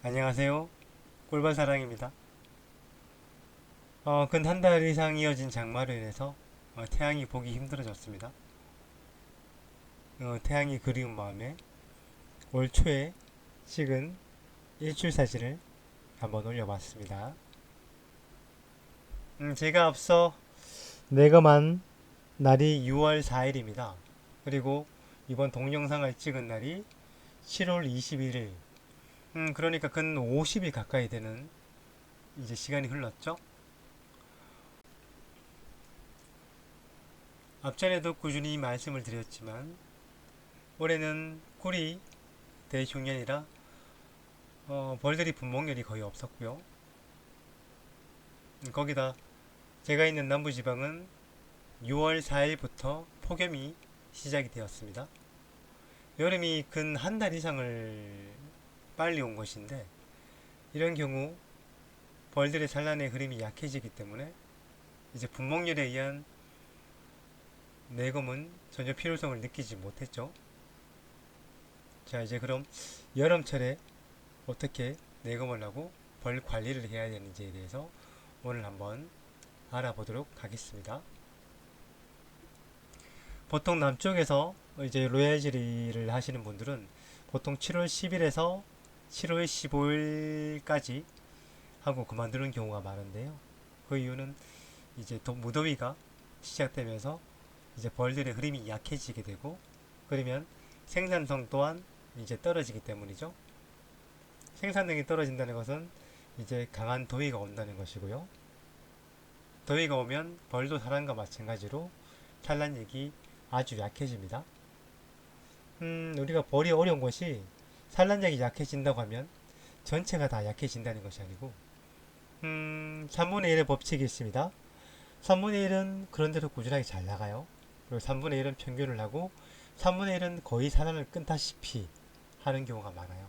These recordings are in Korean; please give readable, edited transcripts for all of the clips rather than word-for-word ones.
안녕하세요. 꿀벌사랑입니다. 근 한 달 이상 이어진 장마로 인해서 태양이 보기 힘들어졌습니다. 태양이 그리운 마음에 올 초에 찍은 일출 사진을 한번 올려봤습니다. 제가 앞서 내검한 날이 6월 4일입니다. 그리고 이번 동영상을 찍은 날이 7월 21일. 그러니까 근 50일 가까이 되는 이제 시간이 흘렀죠. 앞전에도 꾸준히 말씀을 드렸지만 올해는 꿀이 대흉년이라 벌들이 분목률이 거의 없었고요. 거기다 제가 있는 남부지방은 6월 4일부터 폭염이 시작이 되었습니다. 여름이 근 한 달 이상을 빨리 온 것인데 이런 경우 벌들의 산란의 흐름이 약해지기 때문에 이제 분목률에 의한 내검은 전혀 필요성을 느끼지 못했죠. 자, 이제 그럼 여름철에 어떻게 내검을 하고 벌 관리를 해야 되는지에 대해서 오늘 한번 알아보도록 하겠습니다. 보통 남쪽에서 이제 로얄젤리를 하시는 분들은 보통 7월 10일에서 7월 15일까지 하고 그만두는 경우가 많은데요. 그 이유는 이제 무더위가 시작되면서 이제 벌들의 흐름이 약해지게 되고 그러면 생산성 또한 이제 떨어지기 때문이죠. 생산력이 떨어진다는 것은 이제 강한 더위가 온다는 것이고요. 더위가 오면 벌도 사람과 마찬가지로 산란력이 아주 약해집니다. 우리가 벌이 어려운 것이 산란력이 약해진다고 하면 전체가 다 약해진다는 것이 아니고 3분의 1의 법칙이 있습니다. 3분의 1은 그런대로 꾸준하게 잘 나가요. 그리고 3분의 1은 평균을 하고 3분의 1은 거의 산란을 끊다시피 하는 경우가 많아요.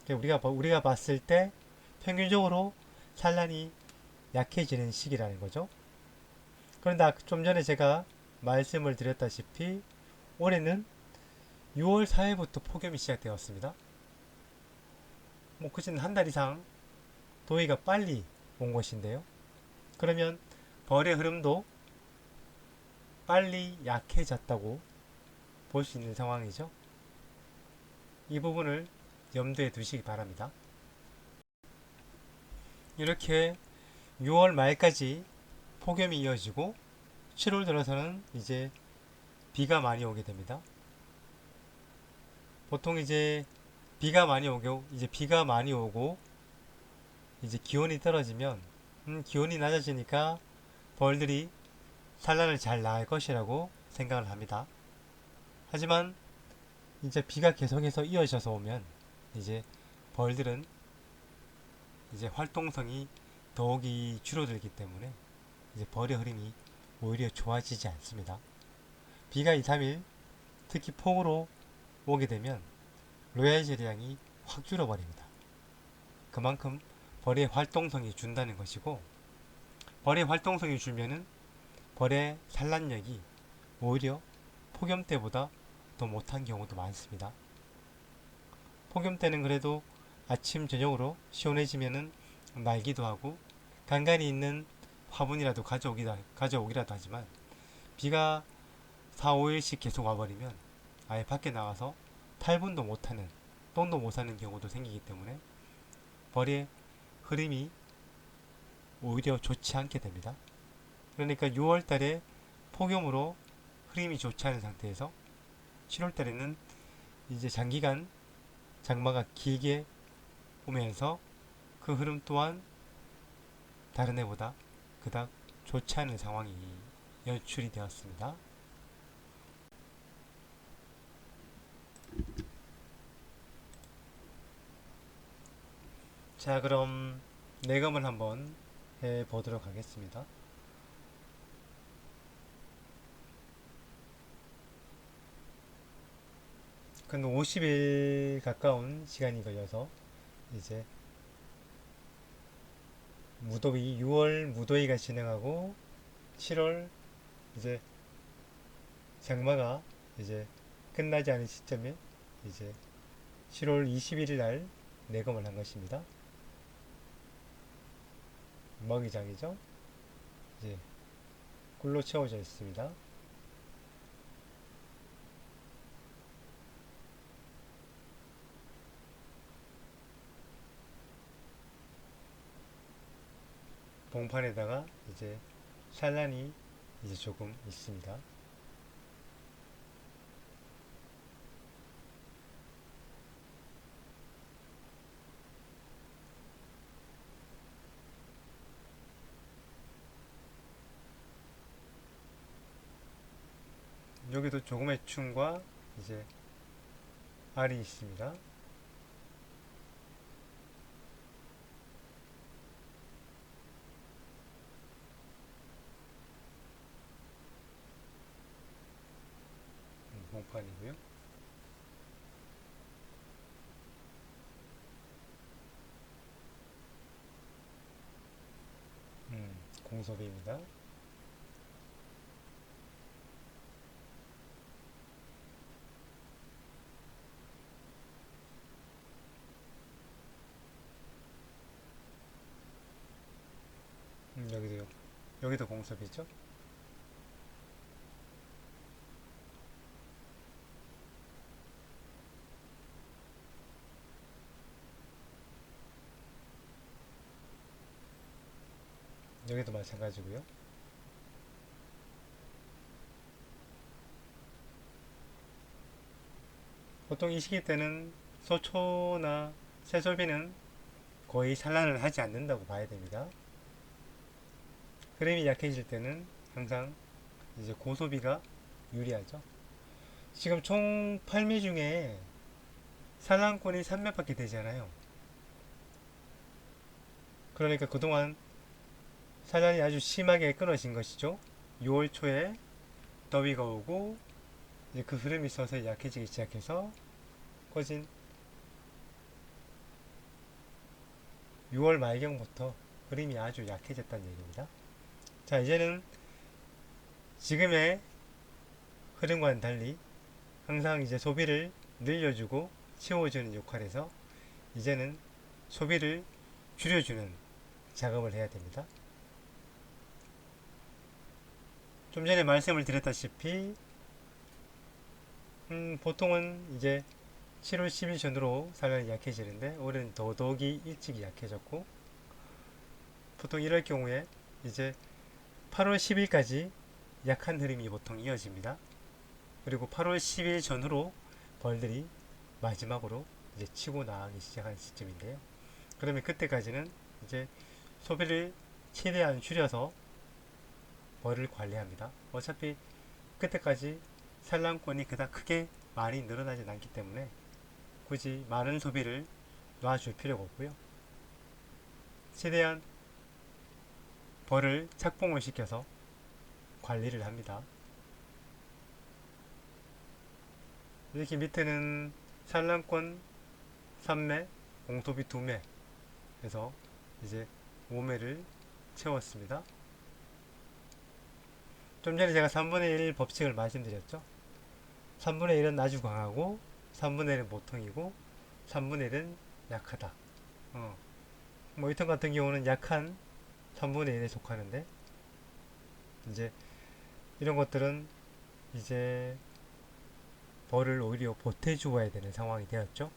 우리가 봤을 때 평균적으로 산란이 약해지는 시기라는 거죠. 그런데 좀 전에 제가 말씀을 드렸다시피 올해는 6월 4일부터 폭염이 시작되었습니다. 그치는 한 달 이상 더위가 빨리 온 것인데요. 그러면 벌의 흐름도 빨리 약해졌다고 볼 수 있는 상황이죠. 이 부분을 염두에 두시기 바랍니다. 이렇게 6월 말까지 폭염이 이어지고 7월 들어서는 이제 비가 많이 오게 됩니다. 보통 이제 비가 많이 오고 이제 기온이 떨어지면 기온이 낮아지니까 벌들이 산란을 잘 나을 것이라고 생각을 합니다. 하지만 이제 비가 계속해서 이어져서 오면 이제 벌들은 이제 활동성이 더욱이 줄어들기 때문에 이제 벌의 흐름이 오히려 좋아지지 않습니다. 비가 2, 3일 특히 폭우로 오게 되면 로얄 제리량이 확 줄어버립니다. 그만큼 벌의 활동성이 준다는 것이고 벌의 활동성이 줄면은 벌의 산란력이 오히려 폭염 때보다 더 못한 경우도 많습니다. 폭염 때는 그래도 아침 저녁으로 시원해지면은 말기도 하고 간간히 있는 화분이라도 가져오기라도 하지만 비가 4, 5일씩 계속 와버리면 아예 밖에 나가서 탈분도 못하는 똥도 못 사는 경우도 생기기 때문에 벌의 흐름이 오히려 좋지 않게 됩니다. 그러니까 6월 달에 폭염으로 흐름이 좋지 않은 상태에서 7월 달에는 이제 장기간 장마가 길게 오면서 그 흐름 또한 다른 해보다 그닥 좋지 않은 상황이 연출이 되었습니다. 자, 그럼 내검을 한번 해 보도록 하겠습니다. 근 50일 가까운 시간이 걸려서 이제 6월 무더위가 진행하고 7월 이제 장마가 이제 끝나지 않은 시점에 이제 7월 21일 날 내검을 한 것입니다. 먹이장이죠. 이제 꿀로 채워져 있습니다. 봉판에다가 이제 산란이 이제 조금 있습니다. 여기도 조금의 충과 이제 알이 있습니다. 봉판이고요. 공소비입니다. 여기도요. 여기도 공소비죠. 여기도 마찬가지고요. 보통 이 시기 때는 소초나 새소비는 거의 산란을 하지 않는다고 봐야 됩니다. 흐름이 약해질 때는 항상 이제 고소비가 유리하죠. 지금 총 8매 중에 산란권이 3매밖에 되잖아요. 그러니까 그동안 산란이 아주 심하게 끊어진 것이죠. 6월 초에 더위가 오고 이제 그 흐름이 서서히 약해지기 시작해서 꺼진 6월 말경부터 흐름이 아주 약해졌다는 얘기입니다. 자, 이제는 지금의 흐름과는 달리 항상 이제 소비를 늘려주고 채워주는 역할에서 이제는 소비를 줄여주는 작업을 해야 됩니다. 좀 전에 말씀을 드렸다시피 보통은 이제 7월 10일 전후로 산란이 약해지는데 올해는 더더욱이 일찍 약해졌고 보통 이럴 경우에 이제 8월 10일까지 약한 흐름이 보통 이어집니다. 그리고 8월 10일 전후로 벌들이 마지막으로 이제 치고 나가기 시작하는 시점인데요. 그러면 그때까지는 이제 소비를 최대한 줄여서 벌을 관리합니다. 어차피 그때까지 산란권이 그닥 크게 많이 늘어나진 않기 때문에 굳이 많은 소비를 놔줄 필요가 없고요. 최대한 벌을 착봉을 시켜서 관리를 합니다. 이렇게 밑에는 산란권 3매, 공소비 2매 해서 이제 5매를 채웠습니다. 좀 전에 제가 3분의 1 법칙을 말씀드렸죠. 3분의 1은 아주 강하고 3분의 1은 보통이고 3분의 1은 약하다. 뭐 이턴 같은 경우는 약한 3분의 1에 속하는데 이제 이런 것들은 이제 벌을 오히려 보태주어야 되는 상황이 되었죠.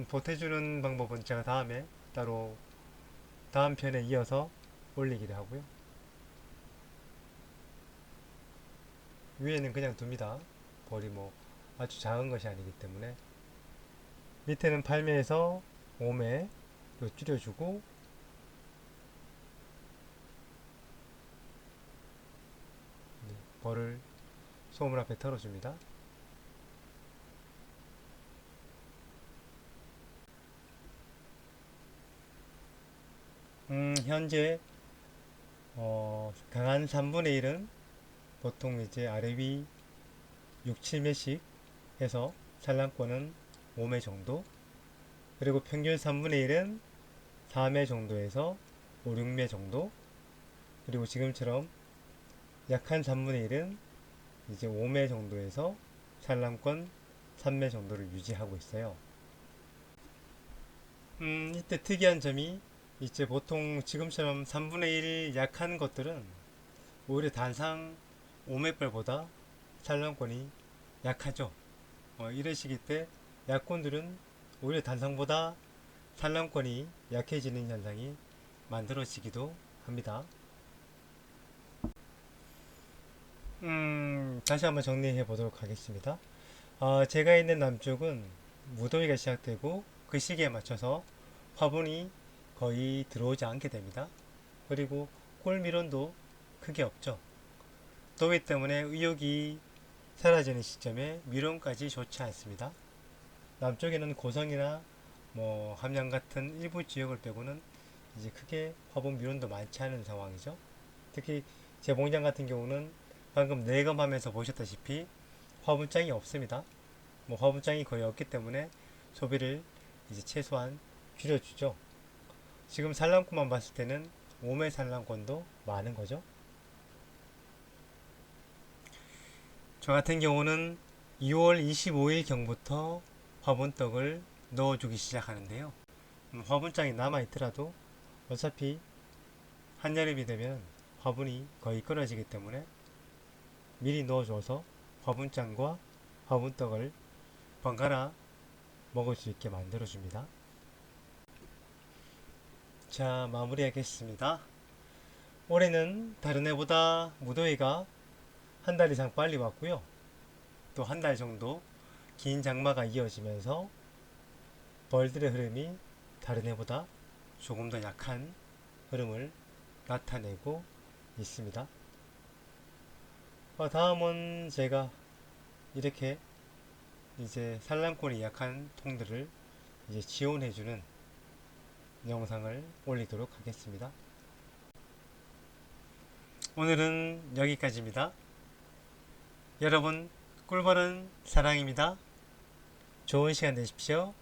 보태주는 방법은 제가 다음에 따로 다음 편에 이어서 올리기도 하고요. 위에는 그냥 둡니다. 벌이 뭐 아주 작은 것이 아니기 때문에 밑에는 8매에서 5매로 줄여주고 벌을 소물 앞에 털어줍니다. 현재 강한 3분의 1은 보통 이제 아래 위 6, 7매씩 해서 산란권은 5매 정도, 그리고 평균 3분의 1은 4매 정도에서 5, 6매 정도, 그리고 지금처럼 약한 3분의 1은 이제 5매 정도에서 산란권 3매 정도를 유지하고 있어요. 이때 특이한 점이 이제 보통 지금처럼 3분의 1 약한 것들은 오히려 단상 5매별보다 산란권이 약하죠. 이런 시기 때 약권들은 오히려 단상보다 산란권이 약해지는 현상이 만들어지기도 합니다. 다시 한번 정리해 보도록 하겠습니다. 제가 있는 남쪽은 무더위가 시작되고 그 시기에 맞춰서 화분이 거의 들어오지 않게 됩니다. 그리고 꿀미론도 크게 없죠. 더위 때문에 의욕이 사라지는 시점에 미론까지 좋지 않습니다. 남쪽에는 고성이나 함양 같은 일부 지역을 빼고는 이제 크게 화분 미론도 많지 않은 상황이죠. 특히 제 봉장 같은 경우는 방금 내검하면서 보셨다시피 화분장이 없습니다. 화분장이 거의 없기 때문에 소비를 이제 최소한 줄여주죠. 지금 산란권만 봤을 때는 5매 산란권도 많은 거죠. 저 같은 경우는 2월 25일 경부터 화분떡을 넣어주기 시작하는데요. 화분장이 남아있더라도 어차피 한여름이 되면 화분이 거의 끊어지기 때문에 미리 넣어줘서 화분장과 화분떡을 번갈아 먹을 수 있게 만들어줍니다. 자, 마무리하겠습니다. 올해는 다른 해보다 무더위가 한 달 이상 빨리 왔고요. 또 한 달 정도 긴 장마가 이어지면서 벌들의 흐름이 다른 해보다 조금 더 약한 흐름을 나타내고 있습니다. 다음은 제가 이렇게 이제 산란권이 약한 통들을 이제 지원해주는 영상을 올리도록 하겠습니다. 오늘은 여기까지입니다. 여러분, 꿀벌은 사랑입니다. 좋은 시간 되십시오.